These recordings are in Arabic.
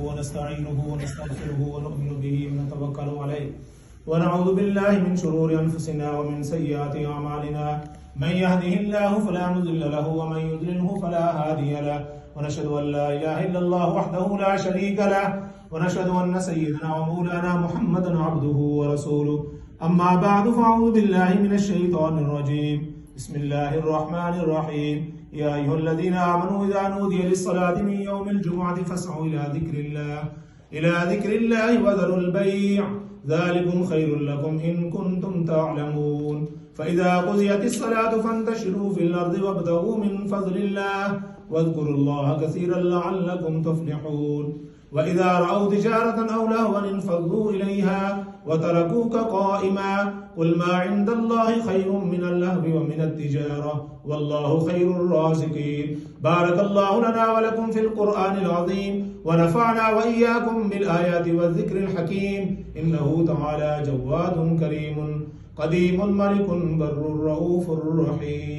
ونستعينه ونستغفره ونؤمن به ونتوكل عليه ونعوذ بالله من شرور أنفسنا ومن سيئات أعمالنا من يهده الله فلا مضل له ومن يضلله فلا هادي له ونشهد أن لا إله إلا الله وحده لا شريك له ونشهد أن سيدنا ومولانا محمدا عبده ورسوله أما بعد فأعوذ بالله من الشيطان الرجيم بسم الله الرحمن الرحيم يا أيها الذين آمنوا إذا نودي للصلاة من يوم الجمعة فاسعوا إلى ذكر الله وذروا البيع ذلكم خير لكم إن كنتم تعلمون فإذا قضيت الصلاة فانتشروا في الأرض وابتغوا من فضل الله واذكروا الله كثيرا لعلكم تفلحون وإذا رأوا تجارة أو لهوا انفضوا إليها وتركوك قائما قل ما عند الله خير من اللهو ومن التجارة والله خير الرازقين بارك الله لنا ولكم في القرآن العظيم ونفعنا وإياكم بالآيات والذكر الحكيم إنه تعالى جواد كريم قديم ملك بر رؤوف رحيم.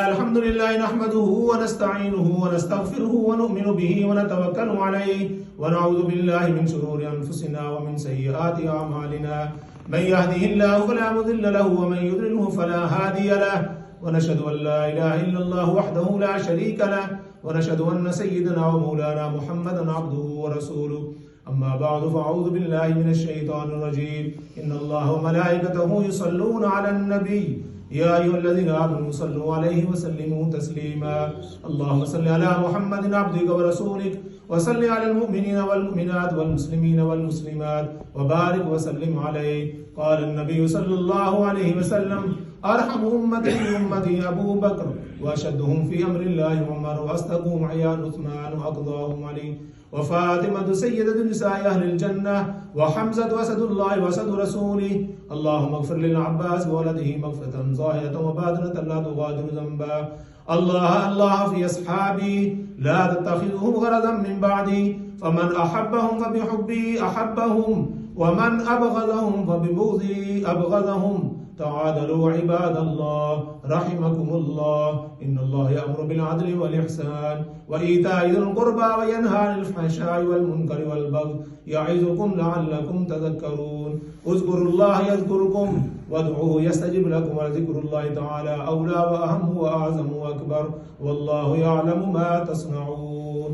الحمد لله نحمده ونستعينه ونستغفره ونؤمن به ونتوكل عليه ونعوذ بالله من شرور أنفسنا ومن سيئات أعمالنا من يهده الله فلا مضل له ومن يضلله فلا هادي له ونشهد أن لا إله إلا الله وحده لا شريك له ونشهد أن سيدنا ومولانا محمدا عبده ورسوله أما بعد فأعوذ بالله من الشيطان الرجيم إن الله وملائكته يصلون على النبي يا أيها الذين آمنوا صلوا عليه وسلموا تسليما اللهم صل على محمد عبدك ورسولك وصل على المؤمنين والمؤمنات والمسلمين والمسلمات وبارك وسلم عليه قال النبي صلى الله عليه وسلم أرحم أمتي أبو بكر وأشدهم في أمر الله عمر وأصدقهم عيان عثمان وأقضاهم علي وفاطمة سيدة نساء أهل الجنة وحمزة أسد الله وأسد رسوله اللهم اغفر للعباس وولده مغفرة ظاهرة وباطنة لا تغادر ذنبا الله في أصحابي لا تتخذهم غرضا من بعدي فمن أحبهم فبحبي أحبهم ومن أبغضهم فببغضي أبغضهم تعادلوا عباد الله رحمكم الله إن الله يأمر بالعدل والإحسان وإيتاء ذي القربى وينهى عن الفحشاء والمنكر والبغي يعظكم لعلكم تذكرون اذكروا الله يذكركم وادعوه يستجب لكم ولذكر الله تعالى أولى وأهم وأعظم وأكبر والله يعلم ما تصنعون.